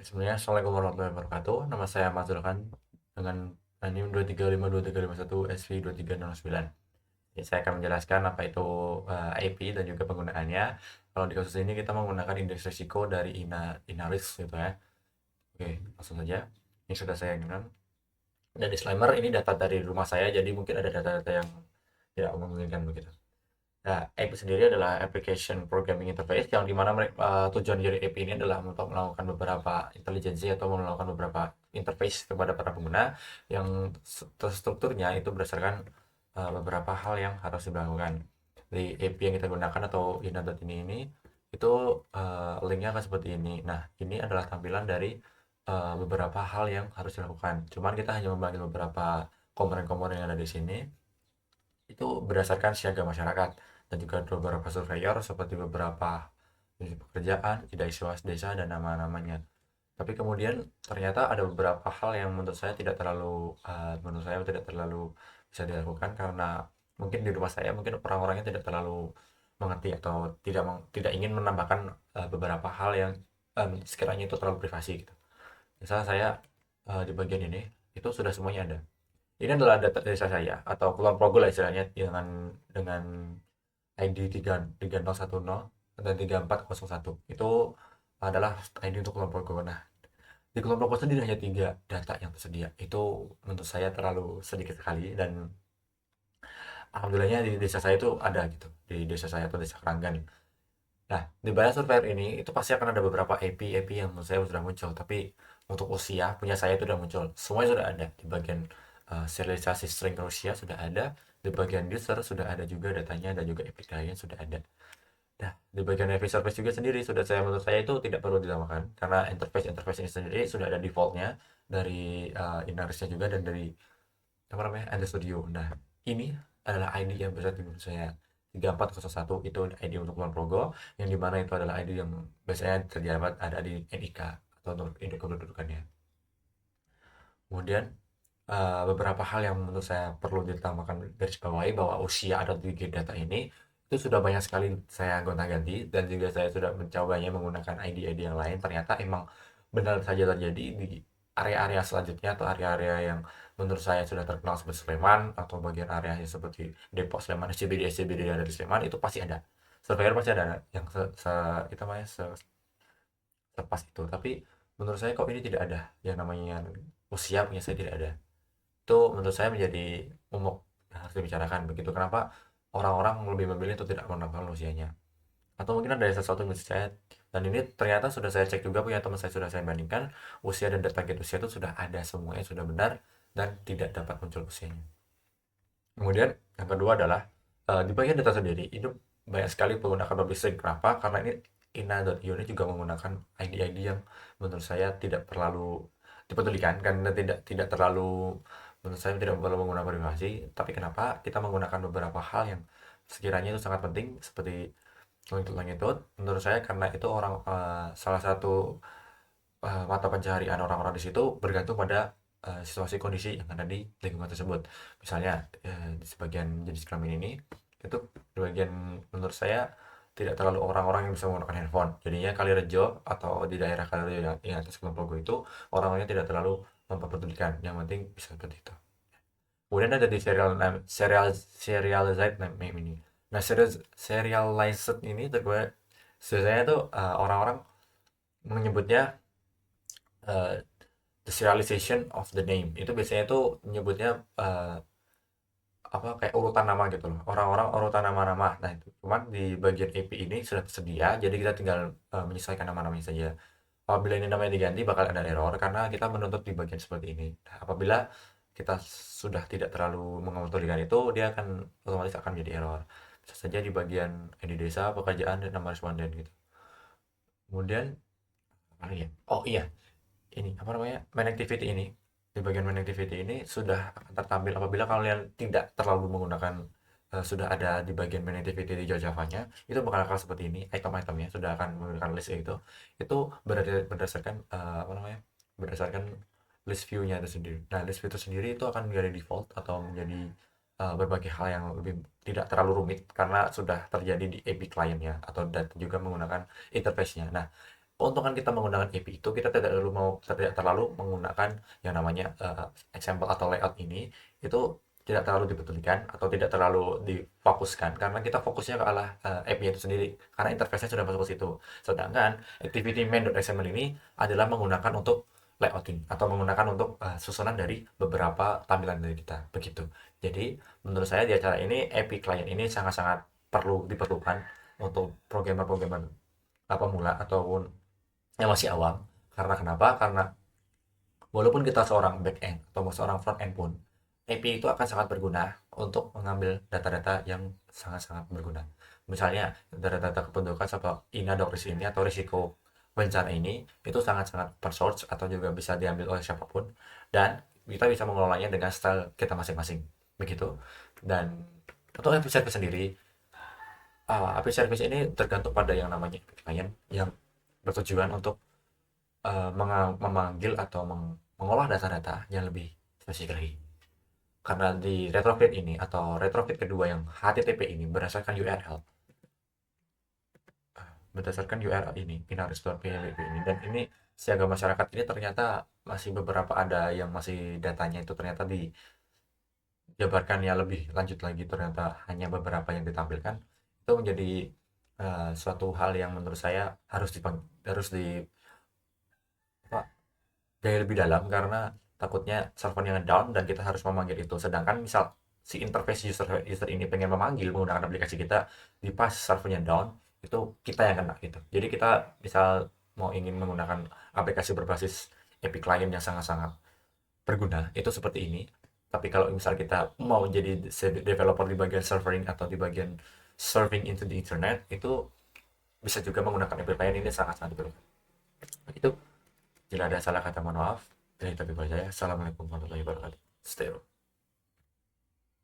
Sebenarnya Assalamualaikum warahmatullahi wabarakatuh. Nama saya Ahmad Zulkan dengan NIM 2352351 SV2309. Ya, saya akan menjelaskan apa itu IP dan juga penggunaannya. Kalau di kasus ini kita menggunakan indeks risiko dari Inaris gitu ya. Oke, langsung saja. Ini sudah saya gunakan. Dan disclaimer ini data dari rumah saya, jadi mungkin ada data-data yang tidak memungkinkan begitu. Nah, API sendiri adalah Application Programming Interface yang dimana tujuan dari API ini adalah untuk melakukan beberapa intelijensi atau melakukan beberapa interface kepada para pengguna yang terstrukturnya itu berdasarkan beberapa hal yang harus dilakukan. Di API yang kita gunakan atau ini itu linknya akan seperti ini. Nah, ini adalah tampilan dari beberapa hal yang harus dilakukan. Cuman kita hanya membagi beberapa komponen-komponen yang ada di sini itu berdasarkan siaga masyarakat dan juga beberapa surveyor seperti beberapa unit pekerjaan, tidak istilah desa dan nama-namanya. Tapi kemudian ternyata ada beberapa hal yang menurut saya tidak terlalu bisa dilakukan karena mungkin di rumah saya mungkin orang-orangnya tidak terlalu mengerti atau tidak ingin menambahkan beberapa hal yang sekiranya itu terlalu privasi gitu. Misalnya saya di bagian ini itu sudah semuanya ada. Ini adalah data desa saya atau kulon progo lah istilahnya dengan ID 3010 dan 3401. Itu adalah ID untuk kulon progo. Nah, di kulon progo sendiri hanya 3 data yang tersedia. Itu menurut saya terlalu sedikit sekali dan alhamdulillahnya di desa saya itu ada gitu. Di desa saya atau desa Keranggan. Nah, di Banyak Surveyor ini itu pasti akan ada beberapa API yang menurut saya sudah muncul, tapi untuk usia punya saya itu sudah muncul. Semuanya sudah ada di bagian serialisasi string usia sudah ada, di bagian user sudah ada juga datanya dan juga API client sudah ada. Nah, di bagian API service juga sendiri menurut saya itu tidak perlu ditambahkan karena interface ini sendiri sudah ada defaultnya dari Inarisnya juga dan dari apa namanya Android Studio. Nah, ini adalah ID yang bisa menurut saya 3401 itu ID untuk Kulon Progo yang dimana itu adalah ID yang biasanya terdapat ada di NIK atau induk kependudukannya. Kemudian beberapa hal yang menurut saya perlu ditambahkan garis bawahi bahwa usia ada di data ini itu sudah banyak sekali saya gonta-ganti dan juga saya sudah mencobanya menggunakan ID-ID yang lain ternyata emang benar saja terjadi di area-area selanjutnya atau area-area yang menurut saya sudah terkenal seperti Sleman atau bagian area seperti Depok, Sleman, SCBD yang ada di Sleman itu pasti ada surveyor pasti ada yang itu namanya sepas itu tapi menurut saya kok ini tidak ada yang namanya usia punya saya tidak ada itu menurut saya menjadi momok yang harus dibicarakan begitu kenapa orang-orang lebih memilih untuk tidak menambahkan usianya atau mungkin ada sesuatu yang mesti saya dan ini ternyata sudah saya cek juga punya teman saya sudah saya bandingkan usia dan data target usia itu sudah ada semuanya sudah benar dan tidak dapat muncul usianya. Kemudian yang kedua adalah di bagian data sendiri itu banyak sekali menggunakan public string. Kenapa? Karena ini ina.io ini juga menggunakan ID-ID yang menurut saya tidak terlalu dipedulikan karena tidak terlalu menurut saya tidak perlu menggunakan privasi. Tapi kenapa kita menggunakan beberapa hal yang sekiranya itu sangat penting seperti longitude menurut saya karena itu salah satu mata pencaharian orang-orang di situ bergantung pada situasi kondisi yang ada di lingkungan tersebut. Misalnya di sebagian jenis kelamin ini itu di bagian menurut saya tidak terlalu orang-orang yang bisa menggunakan handphone. Jadinya Kalirejo atau di daerah Kalirejo yang atas Kulon Progo itu orang-orangnya tidak terlalu memperdulikan. Yang penting bisa seperti itu. Kemudian ada di serialized name ini. Nah, serialized ini tuh gue biasanya tuh orang-orang menyebutnya uh, the serialization of the name itu biasanya tuh menyebutnya apa kayak urutan nama gitu loh orang-orang urutan nama-nama nah itu cuman di bagian API ini sudah tersedia jadi kita tinggal menyesuaikan nama-namanya saja apabila ini namanya diganti bakal ada error karena kita menuntut di bagian seperti ini nah, apabila kita sudah tidak terlalu mengotorikan itu dia akan otomatis akan menjadi error bisa saja di bagian ID desa pekerjaan dan nama responden gitu kemudian apa lagi ya oh iya ini apa namanya main activity ini di bagian main activity ini sudah akan tertampil apabila kalian tidak terlalu menggunakan sudah ada di bagian main activity di Java-nya itu bakal seperti ini item-itemnya sudah akan menggunakan list itu berdasarkan apa namanya berdasarkan list view-nya itu sendiri nah list view itu sendiri itu akan menjadi default atau menjadi berbagai hal yang lebih tidak terlalu rumit karena sudah terjadi di API client-nya atau dan juga menggunakan interface-nya nah keuntungan kita menggunakan API itu kita tidak terlalu menggunakan yang namanya example atau layout ini itu tidak terlalu dipedulikan atau tidak terlalu difokuskan karena kita fokusnya ke arah API itu sendiri karena interface-nya sudah masuk ke situ. Sedangkan activity main.xml ini adalah menggunakan untuk layouting atau menggunakan untuk susunan dari beberapa tampilan dari kita begitu. Jadi menurut saya di acara ini API client ini sangat-sangat diperlukan untuk programmer-programmer pemula ataupun yang masih awam. Karena kenapa? Karena walaupun kita seorang back end atau seorang front end pun, API itu akan sangat berguna untuk mengambil data-data yang sangat-sangat berguna. Misalnya data-data kependudukan seperti INA.RIS ini atau risiko bencana ini itu sangat-sangat per source atau juga bisa diambil oleh siapapun dan kita bisa mengelolanya dengan style kita masing-masing begitu. Dan untuk API service sendiri, API service ini tergantung pada yang namanya client yang bertujuan untuk memanggil atau mengolah data-data yang lebih spesifik lagi. Karena di retrofit ini atau retrofit kedua yang HTTP ini berdasarkan URL ini binaries.php ini dan ini siaga masyarakat ini ternyata masih beberapa ada yang masih datanya itu ternyata dijabarkan ya lebih lanjut lagi ternyata hanya beberapa yang ditampilkan itu menjadi suatu hal yang menurut saya harus di apa, gaya lebih dalam karena takutnya servernya down dan kita harus memanggil itu. Sedangkan misal si interface user ini pengen memanggil menggunakan aplikasi kita di pas servernya down, itu kita yang kena gitu. Jadi kita misal mau ingin menggunakan aplikasi berbasis API client yang sangat-sangat berguna, itu seperti ini. Tapi kalau misal kita mau jadi developer di bagian servering atau di bagian serving into the internet, itu bisa juga menggunakan API client ini sangat-sangat diperlukan. Itu jika ada salah kata mohon maaf. Dari tapi saya. Assalamualaikum warahmatullahi wabarakatuh. Stay